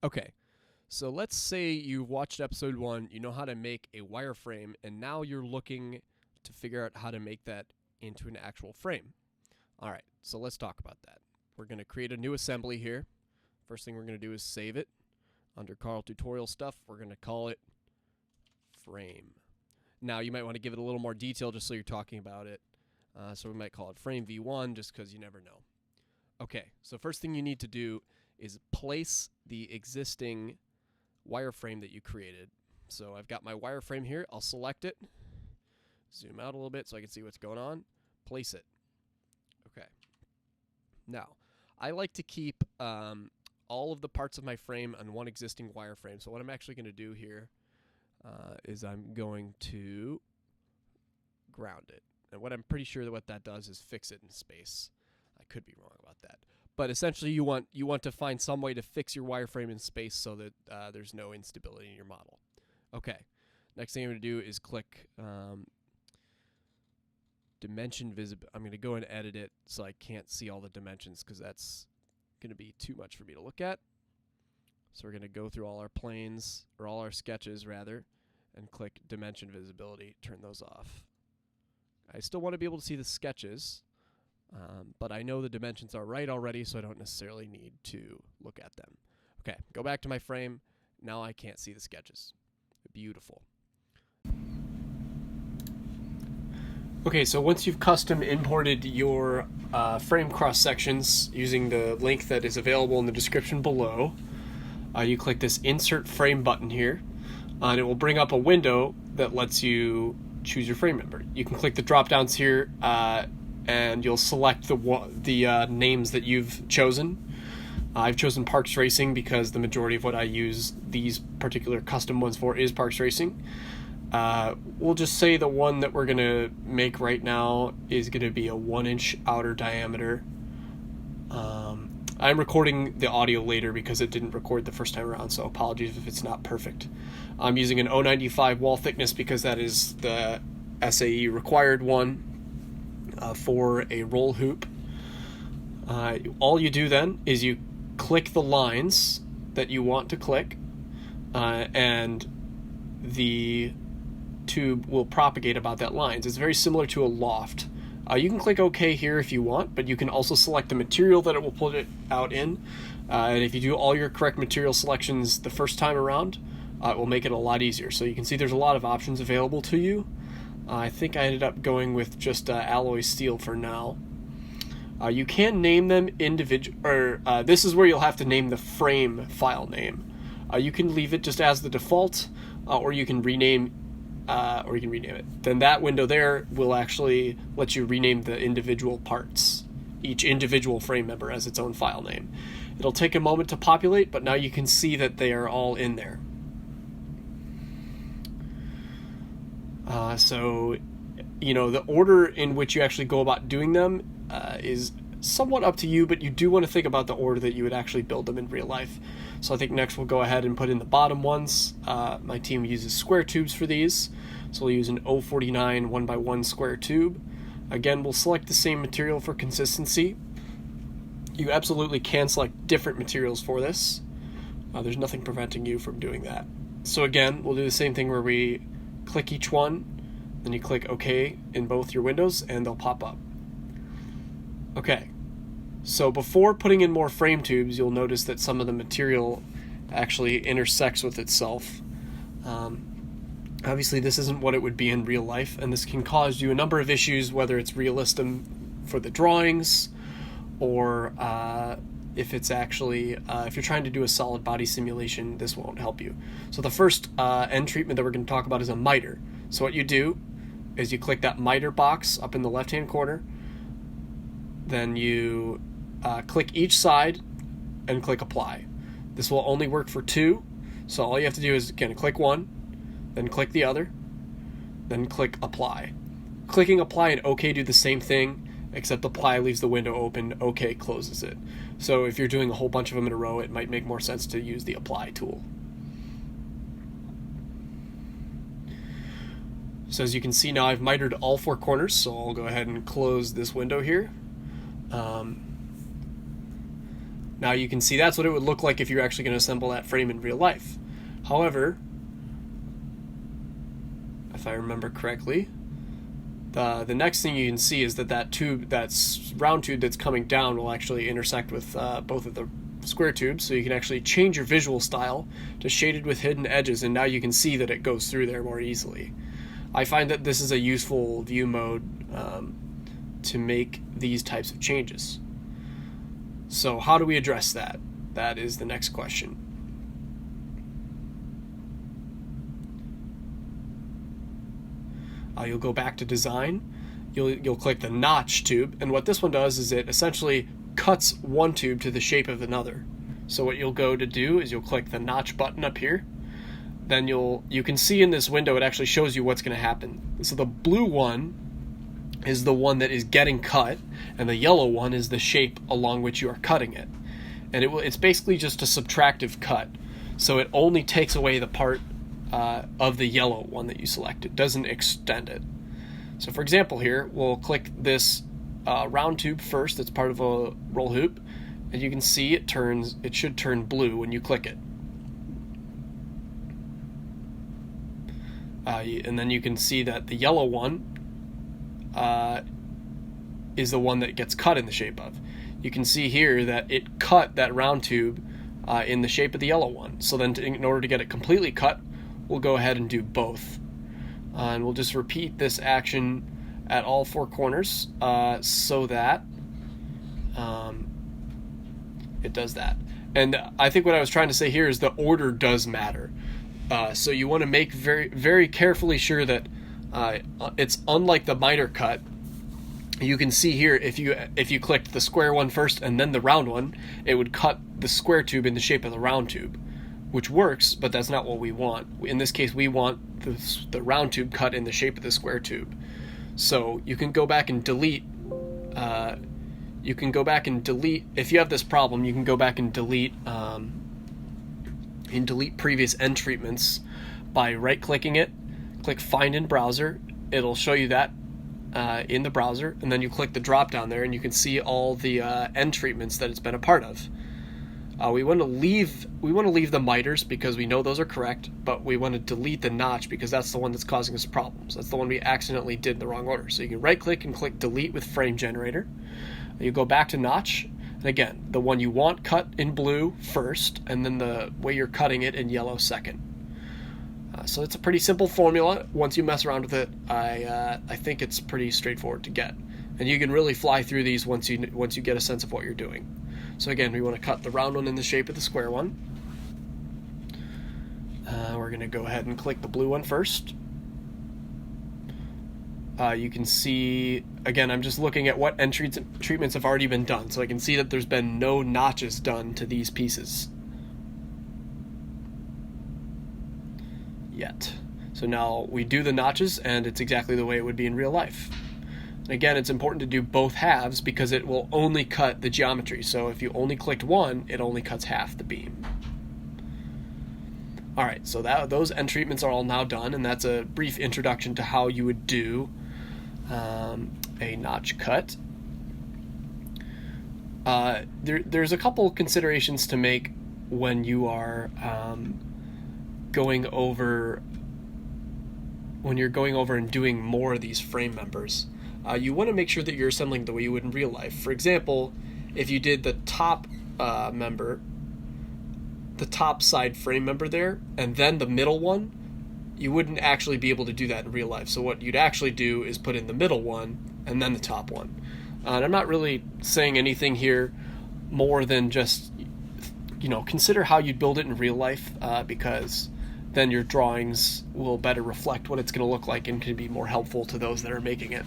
Okay, so let's say you've watched episode 1, you know how to make a wireframe, and now you're looking to figure out how to make that into an actual frame. All right, so let's talk about that. We're going to create a new assembly here. First thing we're going to do is save it. Under Karl tutorial stuff, we're going to call it frame. Now, you might want to give it a little more detail just so you're talking about it. So we might call it frame v1 just because you never know. Okay, so first thing you need to do is place the existing wireframe that you created. So I've got my wireframe here. I'll select it, zoom out a little bit so I can see what's going on, place it. Okay. Now, I like to keep all of the parts of my frame on one existing wireframe. So what I'm actually going to do here is I'm going to ground it. And what I'm pretty sure that what that does is fix it in space. I could be wrong about that. But essentially you want to find some way to fix your wireframe in space so that there's no instability in your model. Okay. Next thing I'm going to do is click dimension visible. I'm going to go and edit it so I can't see all the dimensions because that's going to be too much for me to look at. So we're going to go through all our planes, or all our sketches rather, and click dimension visibility, turn those off. I still want to be able to see the sketches, but I know the dimensions are right already, so I don't necessarily need to look at them. Okay, go back to my frame. Now I can't see the sketches. Beautiful. Okay, so once you've custom imported your frame cross sections using the link that is available in the description below, you click this Insert Frame button here, and it will bring up a window that lets you choose your frame member. You can click the drop downs here, and you'll select the names that you've chosen. I've chosen Parks Racing because the majority of what I use these particular custom ones for is Parks Racing. We'll just say the one that we're going to make right now is going to be a 1-inch outer diameter. I'm recording the audio later because it didn't record the first time around, so apologies if it's not perfect. I'm using an 095 wall thickness because that is the SAE required one for a roll hoop. All you do then is you click the lines that you want to click, and the tube will propagate about that lines. It's very similar to a loft. You can click OK here if you want, but you can also select the material that it will put it out in. And if you do all your correct material selections the first time around, it will make it a lot easier. So you can see there's a lot of options available to you. I think I ended up going with just alloy steel for now. You can name them individual, or this is where you'll have to name the frame file name. You can leave it just as the default, or you can rename it. Then that window there will actually let you rename the individual parts, each individual frame member as its own file name. It'll take a moment to populate, but now you can see that they are all in there. So, the order in which you actually go about doing them is somewhat up to you, but you do want to think about the order that you would actually build them in real life. So I think next we'll go ahead and put in the bottom ones. My team uses square tubes for these, so we'll use an 049 1x1 square tube. Again, we'll select the same material for consistency. You absolutely can select different materials for this. There's nothing preventing you from doing that. So again, we'll do the same thing where we click each one, then you click OK in both your windows, and they'll pop up. Okay, so before putting in more frame tubes, you'll notice that some of the material actually intersects with itself. Obviously, this isn't what it would be in real life, and this can cause you a number of issues, whether it's realistic for the drawings, or if it's actually, if you're trying to do a solid body simulation, this won't help you. So the first end treatment that we're going to talk about is a miter. So what you do is you click that miter box up in the left-hand corner, then you click each side and click apply. This will only work for 2, so all you have to do is, again, click one, then click the other, then click apply. Clicking apply and OK do the same thing, except apply leaves the window open, OK closes it. So if you're doing a whole bunch of them in a row, it might make more sense to use the apply tool. So as you can see now, I've mitered all 4 corners, so I'll go ahead and close this window here. Now you can see that's what it would look like if you're actually going to assemble that frame in real life. However, if I remember correctly, the next thing you can see is that tube, that round tube that's coming down, will actually intersect with both of the square tubes, so you can actually change your visual style to shaded with hidden edges, and now you can see that it goes through there more easily. I find that this is a useful view mode to make these types of changes. So how do we address that? That is the next question. You'll go back to design, you'll click the notch tube, and what this one does is it essentially cuts one tube to the shape of another. So what you'll go to do is you'll click the notch button up here. Then you can see in this window it actually shows you what's going to happen. So the blue one is the one that is getting cut, and the yellow one is the shape along which you are cutting it. And it's basically just a subtractive cut. So it only takes away the part of the yellow one that you selected, doesn't extend it. So for example here, we'll click this round tube first that's part of a roll hoop, and you can see it should turn blue when you click it. And then you can see that the yellow one is the one that gets cut in the shape of. You can see here that it cut that round tube in the shape of the yellow one. So then in order to get it completely cut, we'll go ahead and do both. And we'll just repeat this action at all four corners so that it does that. And I think what I was trying to say here is the order does matter. So you want to make very, very carefully sure that it's unlike the miter cut. You can see here if you clicked the square one first and then the round one, it would cut the square tube in the shape of the round tube, which works, but that's not what we want. In this case, we want the round tube cut in the shape of the square tube. So you can go back and delete. If you have this problem, you can go back and delete previous end treatments by right-clicking it. Click Find in Browser. It'll show you that in the browser, and then you click the drop down there, and you can see all the end treatments that it's been a part of. We want to leave the miters because we know those are correct, but we want to delete the notch because that's the one that's causing us problems. That's the one we accidentally did in the wrong order. So you can right-click and click Delete with Frame Generator. You go back to notch, and again, the one you want cut in blue first, and then the way you're cutting it in yellow second. So it's a pretty simple formula. Once you mess around with it, I think it's pretty straightforward to get, and you can really fly through these once you get a sense of what you're doing. So again, we want to cut the round one in the shape of the square one. We're going to go ahead and click the blue one first. You can see, again, I'm just looking at what end treatments have already been done. So I can see that there's been no notches done to these pieces yet. So now we do the notches, and it's exactly the way it would be in real life. And again, it's important to do both halves because it will only cut the geometry. So if you only clicked one, it only cuts half the beam. All right, so those end treatments are all now done, and that's a brief introduction to how you would do a notch cut. There's a couple considerations to make when you are going over and doing more of these frame members. You want to make sure that you're assembling the way you would in real life. For example, if you did the top member, the top side frame member there, and then the middle one, you wouldn't actually be able to do that in real life. So what you'd actually do is put in the middle one and then the top one. And I'm not really saying anything here more than just, consider how you'd build it in real life, because then your drawings will better reflect what it's going to look like and can be more helpful to those that are making it.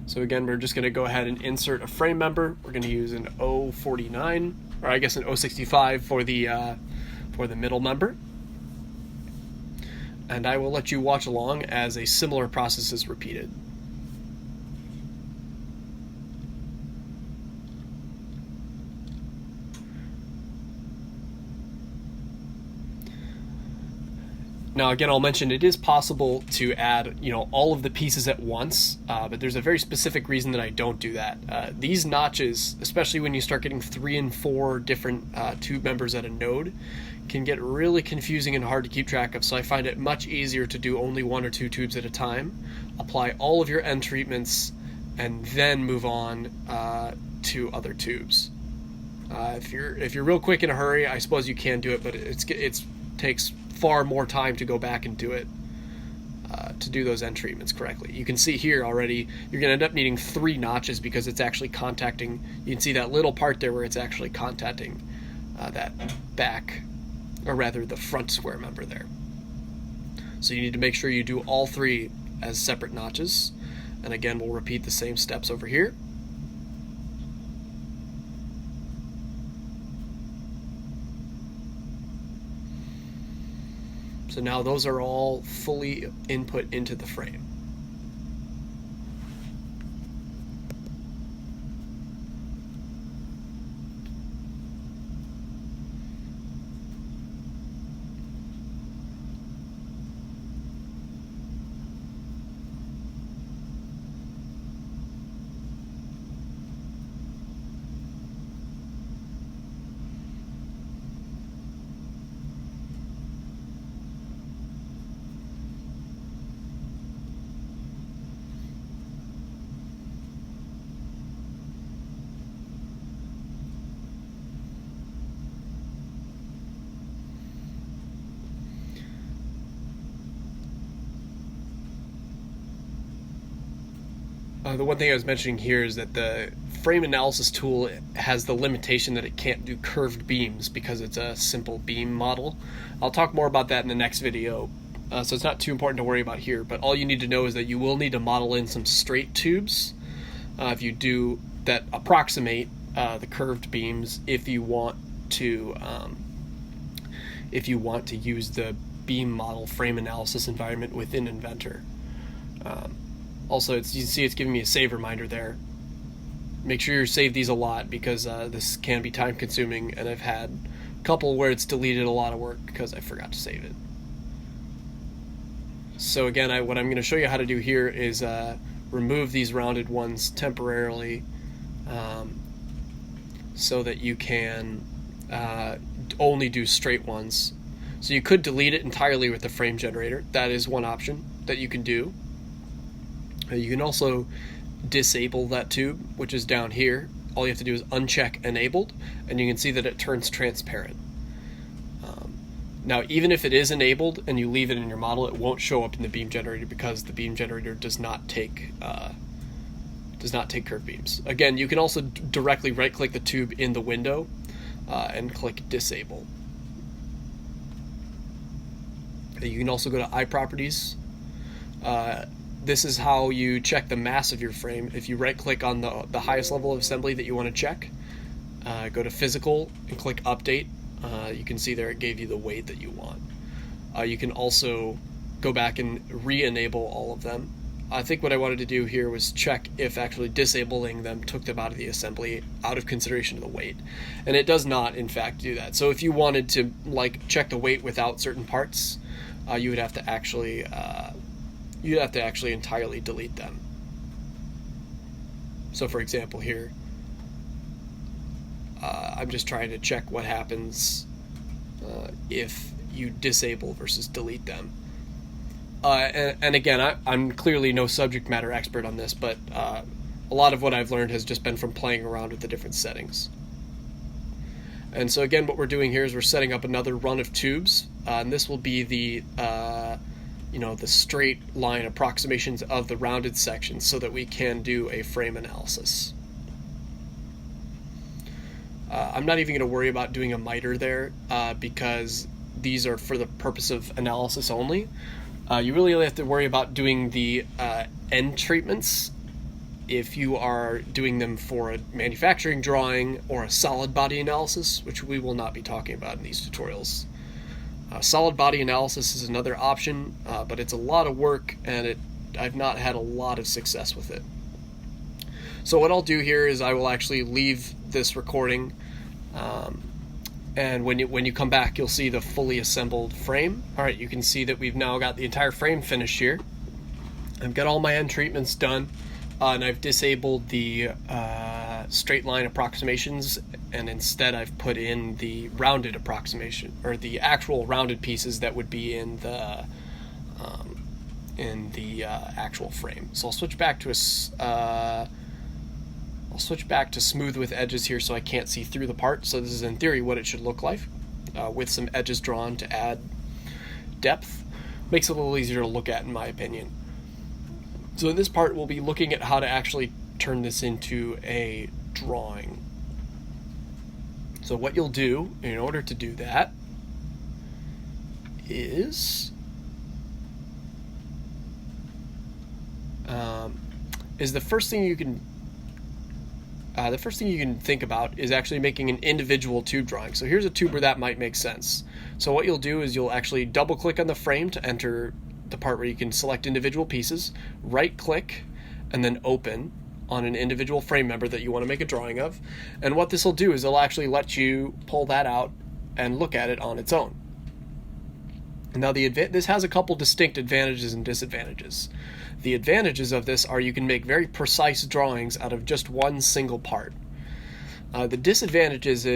So again, we're just going to go ahead and insert a frame member. We're going to use an 049, or I guess an 065 for the middle member. And I will let you watch along as a similar process is repeated. Now again, I'll mention it is possible to add, all of the pieces at once, but there's a very specific reason that I don't do that. These notches, especially when you start getting 3 and 4 different tube members at a node, can get really confusing and hard to keep track of, so I find it much easier to do only 1 or 2 tubes at a time, apply all of your end treatments, and then move on to other tubes. If you're real quick in a hurry, I suppose you can do it, but it takes far more time to go back and do it, to do those end treatments correctly. You can see here already, you're going to end up needing 3 notches because it's actually contacting, you can see that little part there where it's actually contacting that back, or rather the front square member there. So you need to make sure you do all 3 as separate notches, and again we'll repeat the same steps over here. So now those are all fully input into the frame. The one thing I was mentioning here is that the frame analysis tool has the limitation that it can't do curved beams because it's a simple beam model. I'll talk more about that in the next video, so it's not too important to worry about here, but all you need to know is that you will need to model in some straight tubes if you do that approximate the curved beams if you want to use the beam model frame analysis environment within Inventor. Also, you can see it's giving me a save reminder there. Make sure you save these a lot because this can be time consuming, and I've had a couple where it's deleted a lot of work because I forgot to save it. So again, what I'm going to show you how to do here is remove these rounded ones temporarily so that you can only do straight ones. So you could delete it entirely with the frame generator. That is one option that you can do. You can also disable that tube, which is down here. All you have to do is uncheck enabled, and you can see that it turns transparent. Now, even if it is enabled and you leave it in your model, it won't show up in the beam generator because the beam generator does not take curved beams. Again, you can also directly right-click the tube in the window and click disable. You can also go to iProperties. This is how you check the mass of your frame. If you right-click on the highest level of assembly that you want to check, go to Physical and click Update. You can see there it gave you the weight that you want. You can also go back and re-enable all of them. I think what I wanted to do here was check if actually disabling them took them out of the assembly out of consideration of the weight. And it does not, in fact, do that. So if you wanted to check the weight without certain parts, you would have to actually entirely delete them. So for example here, I'm just trying to check what happens if you disable versus delete them. And again, I'm clearly no subject matter expert on this, but a lot of what I've learned has just been from playing around with the different settings. And so again, what we're doing here is we're setting up another run of tubes, and this will be the the straight line approximations of the rounded sections so that we can do a frame analysis. I'm not even going to worry about doing a miter there because these are for the purpose of analysis only. You really only have to worry about doing the end treatments if you are doing them for a manufacturing drawing or a solid body analysis, which we will not be talking about in these tutorials. Solid body analysis is another option, but it's a lot of work and I've not had a lot of success with it. So what I'll do here is I will actually leave this recording And when you come back, you'll see the fully assembled frame. All right, you can see that we've now got the entire frame finished here. I've got all my end treatments done, and I've disabled the straight line approximations, and instead I've put in the rounded approximation, or the actual rounded pieces that would be in the actual frame. So I'll switch back to smooth with edges here, so I can't see through the part. So this is in theory what it should look like, with some edges drawn to add depth. Makes it a little easier to look at, in my opinion. So in this part, we'll be looking at how to actually turn this into a drawing. So what you'll do in order to do that is the first thing you can think about is actually making an individual tube drawing. So here's a tube where that might make sense. So what you'll do is you'll actually double click on the frame to enter the part where you can select individual pieces, right click, and then open on an individual frame member that you want to make a drawing of. And what this will do is it'll actually let you pull that out and look at it on its own. Now this has a couple distinct advantages and disadvantages. The advantages of this are you can make very precise drawings out of just one single part. The disadvantages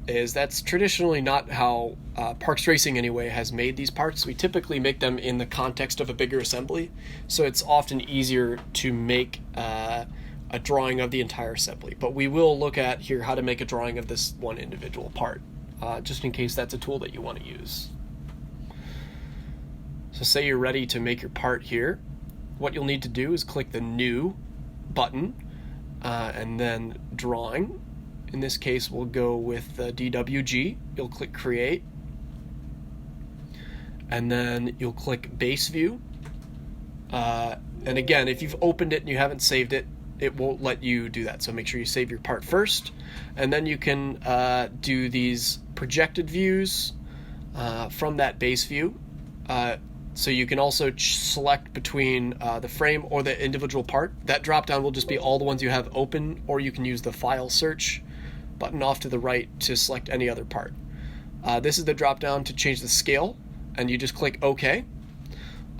is that's traditionally not how Parks Racing anyway has made these parts. We typically make them in the context of a bigger assembly, so it's often easier to make a drawing of the entire assembly. But we will look at here how to make a drawing of this one individual part, just in case that's a tool that you want to use. So say you're ready to make your part here. What you'll need to do is click the New button, and then Drawing. In this case, we'll go with the DWG. You'll click Create, and then you'll click Base View. And again, if you've opened it and you haven't saved it, it won't let you do that. So make sure you save your part first, and then you can do these projected views from that base view. So you can also select between the frame or the individual part. That drop down will just be all the ones you have open, or you can use the File Search button off to the right to select any other part. This is the drop down to change the scale, and you just click OK.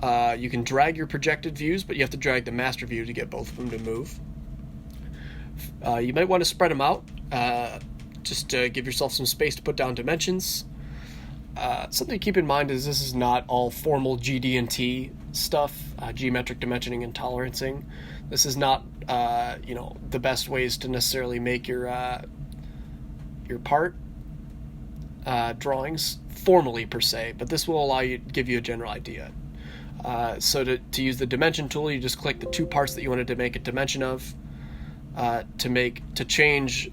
You can drag your projected views, but you have to drag the master view to get both of them to move. You might want to spread them out, just to give yourself some space to put down dimensions. Something to keep in mind is this is not all formal GD&T stuff, geometric dimensioning and tolerancing. This is not, the best ways to necessarily make your part drawings formally per se, but this will allow you, give you a general idea. So to use the dimension tool, you just click the two parts that you wanted to make a dimension of. To change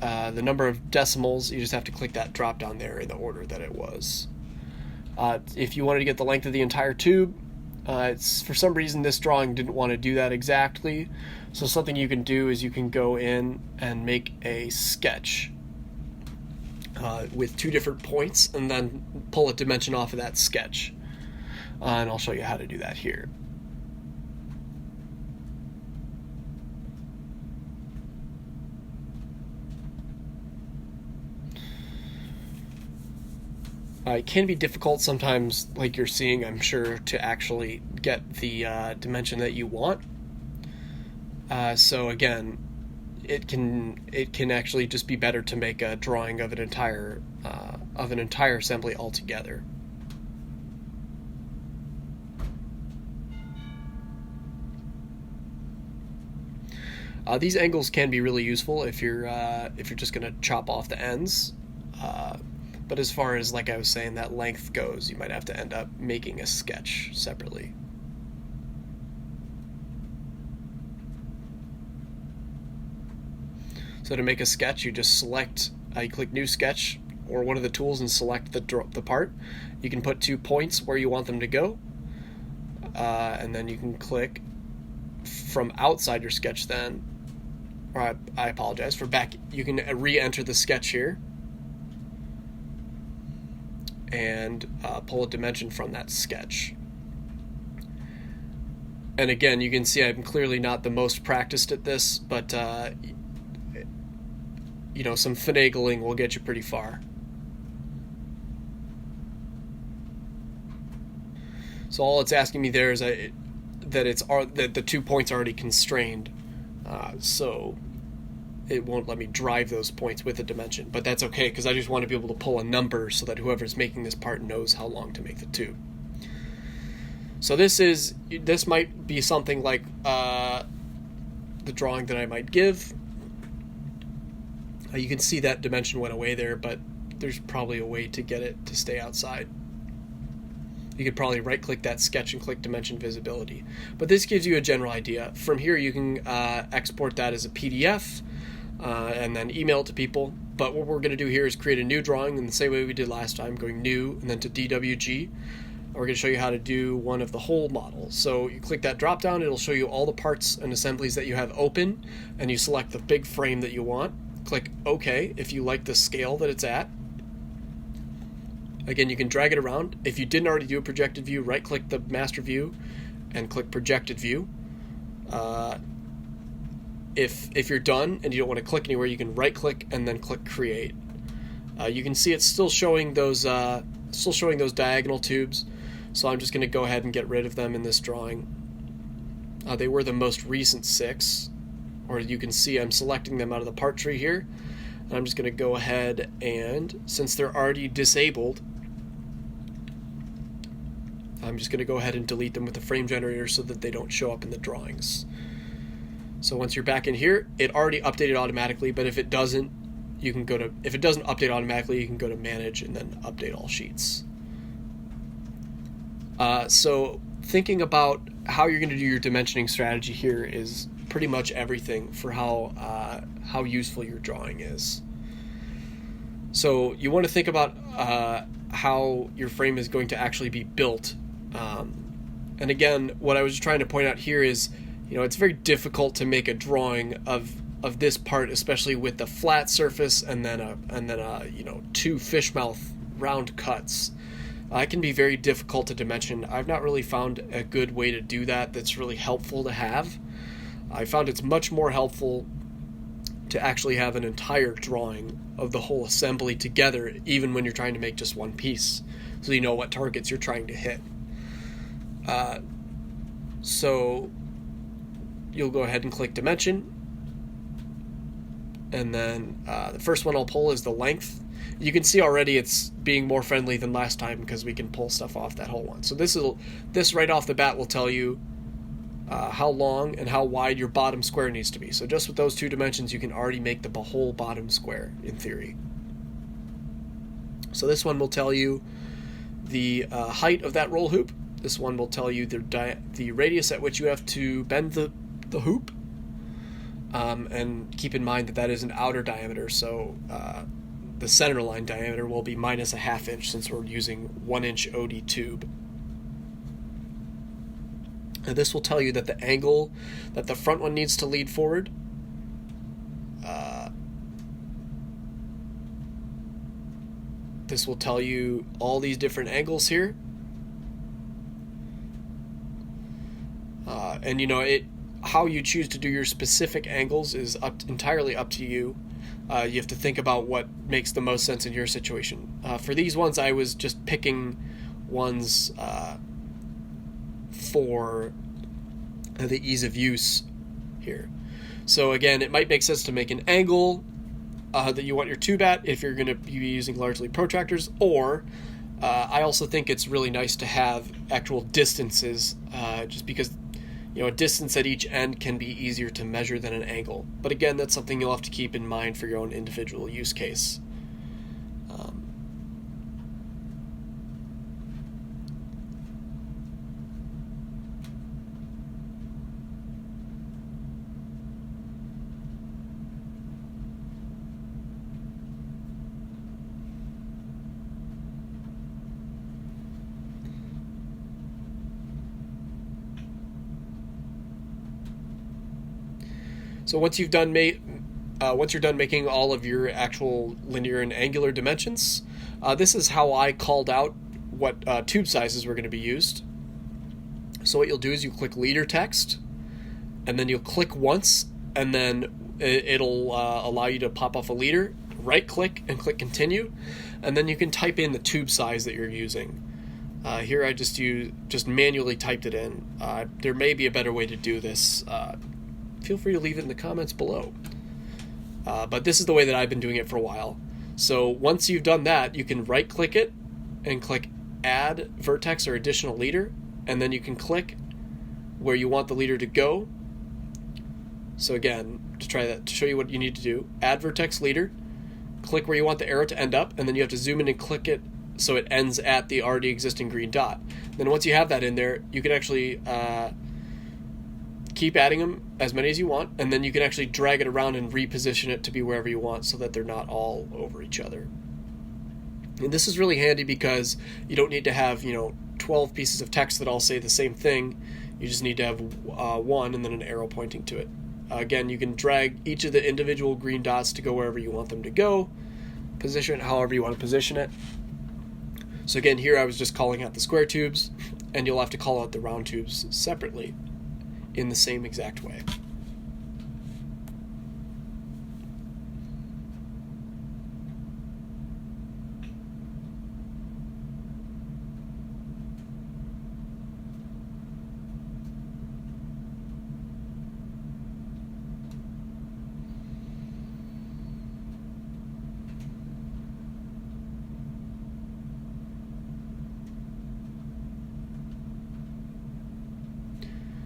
the number of decimals, you just have to click that drop down there in the order that it was. If you wanted to get the length of the entire tube, it's for some reason this drawing didn't want to do that exactly. So something you can do is you can go in and make a sketch with two different points, and then pull a dimension off of that sketch. And I'll show you how to do that here. It can be difficult sometimes, like you're seeing, I'm sure, to actually get the dimension that you want. So again, it can actually just be better to make a drawing of an entire assembly altogether. These angles can be really useful if you're just going to chop off the ends. But as far as, like I was saying, that length goes, you might have to end up making a sketch separately. So to make a sketch, you just select, you click New Sketch or one of the tools and select the part. You can put 2 points where you want them to go, and then you can click from outside your sketch then, or I apologize, for back, you can re-enter the sketch here and pull a dimension from that sketch. And again, you can see I'm clearly not the most practiced at this, but some finagling will get you pretty far. So all it's asking me there is that the 2 points are already constrained, so it won't let me drive those points with a dimension. But that's okay, because I just want to be able to pull a number so that whoever's making this part knows how long to make the tube. So this might be something like the drawing that I might give. You can see that dimension went away there, but there's probably a way to get it to stay outside. You could probably right-click that sketch and click Dimension Visibility. But this gives you a general idea. From here, you can export that as a PDF and then email it to people. But what we're going to do here is create a new drawing in the same way we did last time, going New and then to DWG. We're going to show you how to do one of the whole model. So you click that drop-down, it'll show you all the parts and assemblies that you have open, and you select the big frame that you want. Click OK if you like the scale that it's at. Again, you can drag it around. If you didn't already do a projected view, right-click the master view and click projected view. If you're done and you don't want to click anywhere, you can right-click and then click create. You can see it's still showing those diagonal tubes, so I'm just going to go ahead and get rid of them in this drawing. They were the most recent 6, or you can see I'm selecting them out of the part tree here. And I'm just going to go ahead and, since they're already disabled, I'm just going to go ahead and delete them with the frame generator so that they don't show up in the drawings. So once you're back in here, it already updated automatically, but if it doesn't, if it doesn't update automatically, you can go to Manage and then Update All Sheets. So thinking about how you're going to do your dimensioning strategy here is pretty much everything for how useful your drawing is. So you want to think about how your frame is going to actually be built. And again, what I was trying to point out here is, it's very difficult to make a drawing of this part, especially with the flat surface and then a 2 fish mouth round cuts. It can be very difficult to dimension. I've not really found a good way to do that that's really helpful to have. I found it's much more helpful to actually have an entire drawing of the whole assembly together, even when you're trying to make just one piece, so you know what targets you're trying to hit. So you'll go ahead and click Dimension, and then the first one I'll pull is the length. You can see already it's being more friendly than last time because we can pull stuff off that whole one. So this right off the bat will tell you how long and how wide your bottom square needs to be. So just with those 2 dimensions, you can already make the whole bottom square in theory. So this one will tell you the height of that roll hoop. This one will tell you the radius at which you have to bend the hoop. And keep in mind that is an outer diameter, so the center line diameter will be minus a ½ inch since we're using 1-inch OD tube. And this will tell you that the angle that the front one needs to lead forward this will tell you all these different angles here. And how you choose to do your specific angles is entirely up to you. You have to think about what makes the most sense in your situation. For these ones, I was just picking ones for the ease of use here. So again, it might make sense to make an angle that you want your tube at if you're going to be using largely protractors, or I also think it's really nice to have actual distances, just because a distance at each end can be easier to measure than an angle. But again, that's something you'll have to keep in mind for your own individual use case. So once you're done making all of your actual linear and angular dimensions, this is how I called out what tube sizes were going to be used. So what you'll do is you click leader text, and then you'll click once, and then it'll allow you to pop off a leader, right click and click continue, and then you can type in the tube size that you're using. Here I just manually typed it in. There may be a better way to do this. Feel free to leave it in the comments below. But this is the way that I've been doing it for a while. So once you've done that, you can right click it and click add vertex or additional leader, and then you can click where you want the leader to go. So again, to try that, to show you what you need to do, add vertex leader, click where you want the arrow to end up, and then you have to zoom in and click it so it ends at the already existing green dot. Then once you have that in there, you can actually keep adding them, as many as you want, and then you can actually drag it around and reposition it to be wherever you want so that they're not all over each other. And this is really handy because you don't need to have 12 pieces of text that all say the same thing. You just need to have one and then an arrow pointing to it. Again, you can drag each of the individual green dots to go wherever you want them to go, position it however you want to position it. So again, here I was just calling out the square tubes, and you'll have to call out the round tubes separately in the same exact way.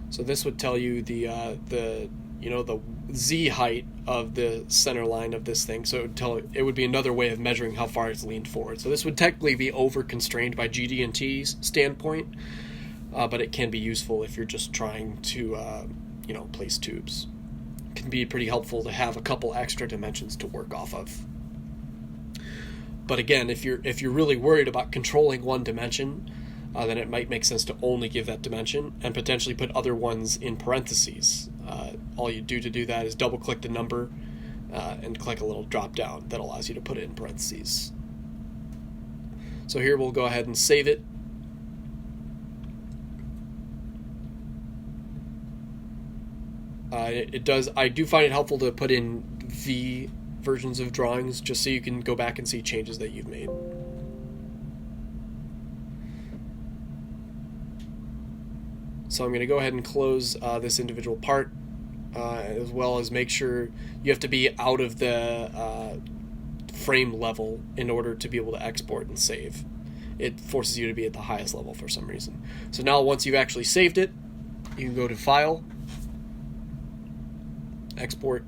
So this would tell you the Z height of the center line of this thing. So it would be another way of measuring how far it's leaned forward. So this would technically be over constrained by GD&T's standpoint, but it can be useful if you're just trying to place tubes. It can be pretty helpful to have a couple extra dimensions to work off of. But again, if you're really worried about controlling one dimension, then it might make sense to only give that dimension and potentially put other ones in parentheses. All you do to do that is double click the number and click a little drop down that allows you to put it in parentheses. So here we'll go ahead and save it. I do find it helpful to put in V versions of drawings just so you can go back and see changes that you've made. So I'm going to go ahead and close this individual part, as well as make sure you have to be out of the frame level in order to be able to export and save. It forces you to be at the highest level for some reason. So now once you've actually saved it, you can go to File, Export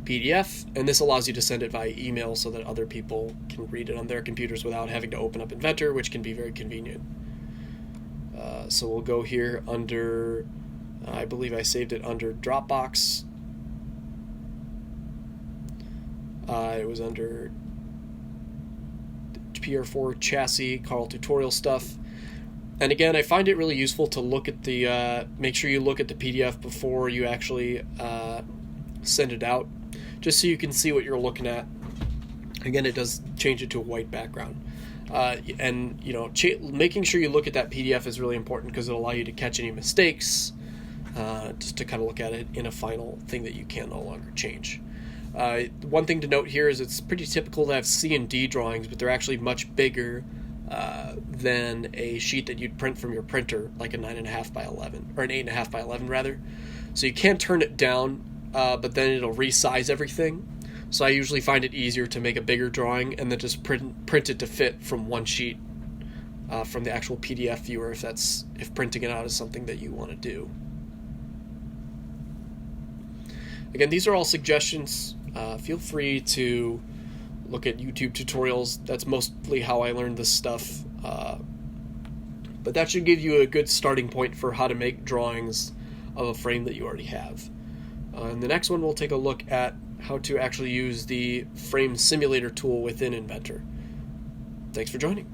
PDF, and this allows you to send it via email so that other people can read it on their computers without having to open up Inventor, which can be very convenient. So we'll go here under, I believe I saved it under Dropbox. It was under PR4 chassis, Karl tutorial stuff. And again, I find it really useful to look at the, make sure you look at the PDF before you actually send it out, just so you can see what you're looking at. Again, it does change it to a white background. And making sure you look at that PDF is really important because it'll allow you to catch any mistakes, just to kind of look at it in a final thing that you can no longer change. One thing to note here is it's pretty typical to have C and D drawings, but they're actually much bigger than a sheet that you'd print from your printer, like a 9.5 by 11, or an 8.5 by 11 rather. So you can turn it down, but then it'll resize everything. So I usually find it easier to make a bigger drawing and then just print it to fit from one sheet from the actual PDF viewer if printing it out is something that you want to do. Again, these are all suggestions. Feel free to look at YouTube tutorials. That's mostly how I learned this stuff. But that should give you a good starting point for how to make drawings of a frame that you already have. In the next one, we'll take a look at how to actually use the frame simulator tool within Inventor. Thanks for joining.